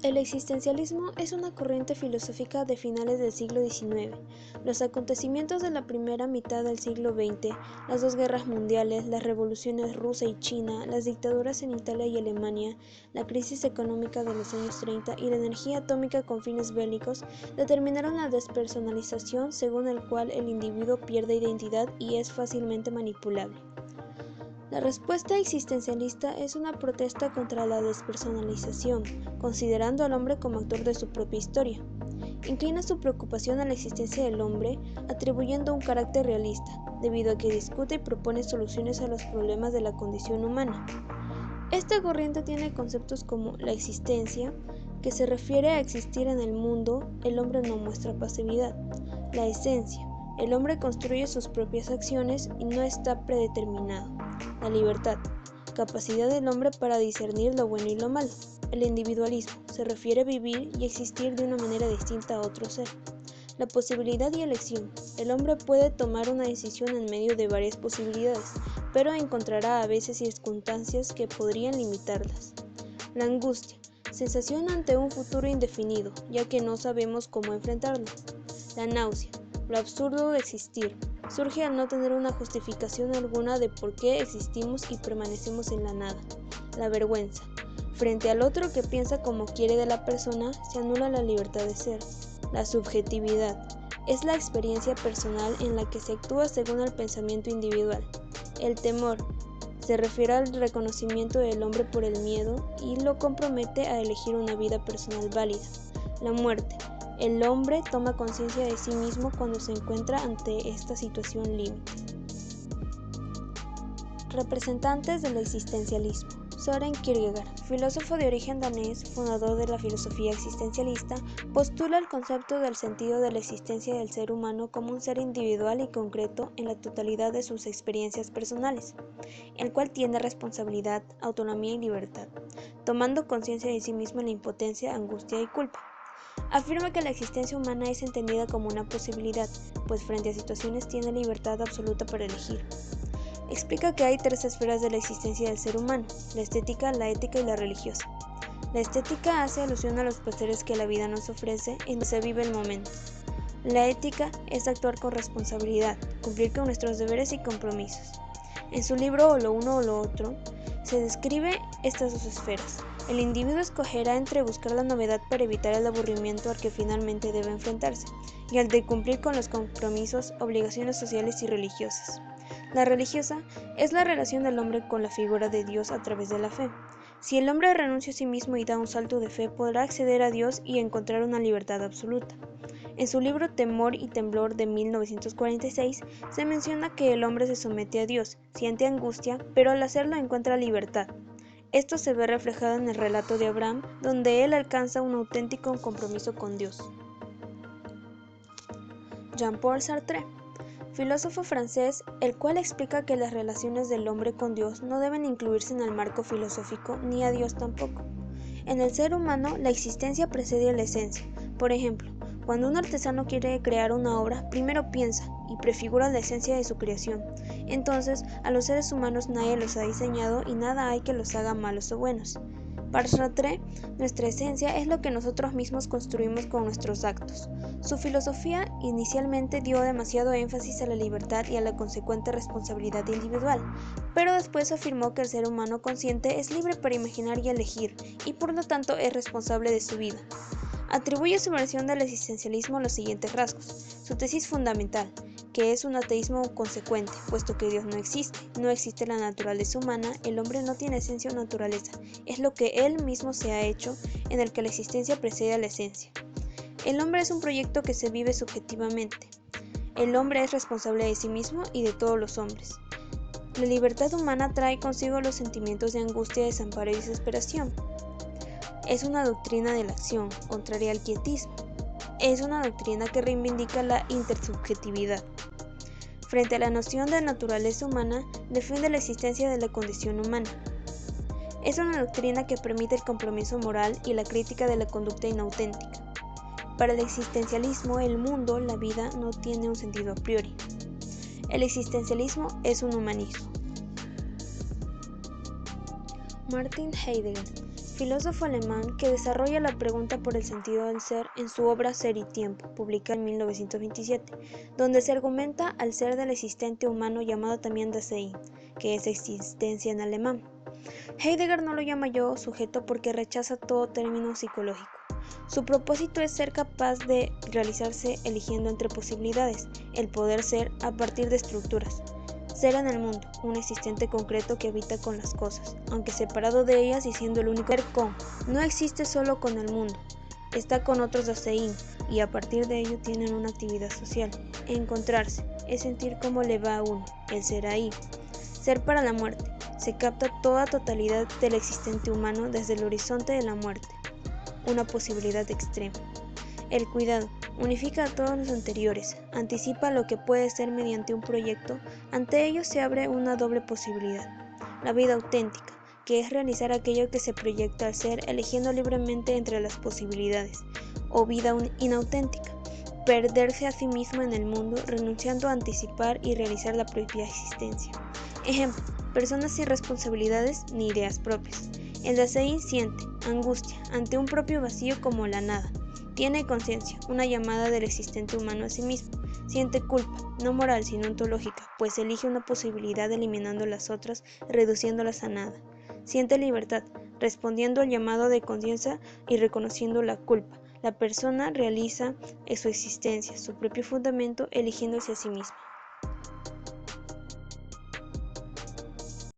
El existencialismo es una corriente filosófica de finales del siglo XIX. Los acontecimientos de la primera mitad del siglo XX, las dos guerras mundiales, las revoluciones rusa y china, las dictaduras en Italia y Alemania, la crisis económica de los años 30 y la energía atómica con fines bélicos determinaron la despersonalización según el cual el individuo pierde identidad y es fácilmente manipulable. La respuesta existencialista es una protesta contra la despersonalización, considerando al hombre como actor de su propia historia. Inclina su preocupación a la existencia del hombre, atribuyendo un carácter realista, debido a que discute y propone soluciones a los problemas de la condición humana. Esta corriente tiene conceptos como la existencia, que se refiere a existir en el mundo, el hombre no muestra pasividad; la esencia, el hombre construye sus propias acciones y no está predeterminado; la libertad, capacidad del hombre para discernir lo bueno y lo malo; el individualismo, se refiere a vivir y existir de una manera distinta a otro ser; la posibilidad y elección, el hombre puede tomar una decisión en medio de varias posibilidades, pero encontrará a veces circunstancias que podrían limitarlas; la angustia, sensación ante un futuro indefinido, ya que no sabemos cómo enfrentarlo; la náusea, lo absurdo de existir, surge al no tener una justificación alguna de por qué existimos y permanecemos en la nada; la vergüenza, frente al otro que piensa como quiere de la persona, se anula la libertad de ser; la subjetividad, es la experiencia personal en la que se actúa según el pensamiento individual; el temor, se refiere al reconocimiento del hombre por el miedo y lo compromete a elegir una vida personal válida; la muerte, el hombre toma conciencia de sí mismo cuando se encuentra ante esta situación límite. Representantes del existencialismo. Søren Kierkegaard, filósofo de origen danés, fundador de la filosofía existencialista, postula el concepto del sentido de la existencia del ser humano como un ser individual y concreto en la totalidad de sus experiencias personales, el cual tiene responsabilidad, autonomía y libertad, tomando conciencia de sí mismo en la impotencia, angustia y culpa. Afirma que la existencia humana es entendida como una posibilidad, pues frente a situaciones tiene libertad absoluta para elegir. Explica que hay tres esferas de la existencia del ser humano: la estética, la ética y la religiosa. La estética hace alusión a los placeres que la vida nos ofrece en donde se vive el momento. La ética es actuar con responsabilidad, cumplir con nuestros deberes y compromisos. En su libro O lo uno o lo otro, se describe estas dos esferas. El individuo escogerá entre buscar la novedad para evitar el aburrimiento al que finalmente debe enfrentarse, y al de cumplir con los compromisos, obligaciones sociales y religiosas. La religiosa es la relación del hombre con la figura de Dios a través de la fe. Si el hombre renuncia a sí mismo y da un salto de fe, podrá acceder a Dios y encontrar una libertad absoluta. En su libro Temor y Temblor de 1946 se menciona que el hombre se somete a Dios, siente angustia, pero al hacerlo encuentra libertad. Esto se ve reflejado en el relato de Abraham, donde él alcanza un auténtico compromiso con Dios. Jean-Paul Sartre, filósofo francés, el cual explica que las relaciones del hombre con Dios no deben incluirse en el marco filosófico, ni a Dios tampoco. En el ser humano, la existencia precede a la esencia. Por ejemplo, cuando un artesano quiere crear una obra, primero piensa y prefigura la esencia de su creación. Entonces, a los seres humanos nadie los ha diseñado y nada hay que los haga malos o buenos. Para Sartre, nuestra esencia es lo que nosotros mismos construimos con nuestros actos. Su filosofía inicialmente dio demasiado énfasis a la libertad y a la consecuente responsabilidad individual, pero después afirmó que el ser humano consciente es libre para imaginar y elegir, y por lo tanto es responsable de su vida. Atribuye a su versión del existencialismo los siguientes rasgos. Su tesis fundamental, que es un ateísmo consecuente, puesto que Dios no existe la naturaleza humana, el hombre no tiene esencia o naturaleza, es lo que él mismo se ha hecho, en el que la existencia precede a la esencia. El hombre es un proyecto que se vive subjetivamente. El hombre es responsable de sí mismo y de todos los hombres. La libertad humana trae consigo los sentimientos de angustia, desamparo y desesperación. Es una doctrina de la acción, contraria al quietismo. Es una doctrina que reivindica la intersubjetividad. Frente a la noción de naturaleza humana, defiende la existencia de la condición humana. Es una doctrina que permite el compromiso moral y la crítica de la conducta inauténtica. Para el existencialismo, el mundo, la vida, no tiene un sentido a priori. El existencialismo es un humanismo. Martin Heidegger, filósofo alemán que desarrolla la pregunta por el sentido del ser en su obra Ser y Tiempo, publicada en 1927, donde se argumenta al ser del existente humano llamado también Dasein, que es existencia en alemán. Heidegger no lo llama yo sujeto porque rechaza todo término psicológico. Su propósito es ser capaz de realizarse eligiendo entre posibilidades, el poder ser a partir de estructuras. Ser en el mundo, un existente concreto que habita con las cosas, aunque separado de ellas y siendo el único ser con. No existe solo con el mundo, está con otros Dasein y a partir de ello tienen una actividad social. Encontrarse es sentir cómo le va a uno, el ser ahí. Ser para la muerte, se capta toda totalidad del existente humano desde el horizonte de la muerte, una posibilidad extrema. El cuidado unifica a todos los anteriores, anticipa lo que puede ser mediante un proyecto, ante ello se abre una doble posibilidad. La vida auténtica, que es realizar aquello que se proyecta al ser eligiendo libremente entre las posibilidades, o vida inauténtica, perderse a sí mismo en el mundo renunciando a anticipar y realizar la propia existencia. Ejemplo, personas sin responsabilidades ni ideas propias. El Dasein siente angustia ante un propio vacío como la nada. Tiene conciencia, una llamada del existente humano a sí mismo. Siente culpa, no moral sino ontológica, pues elige una posibilidad eliminando las otras, reduciéndolas a nada. Siente libertad, respondiendo al llamado de conciencia y reconociendo la culpa. La persona realiza su existencia, su propio fundamento, eligiéndose a sí misma.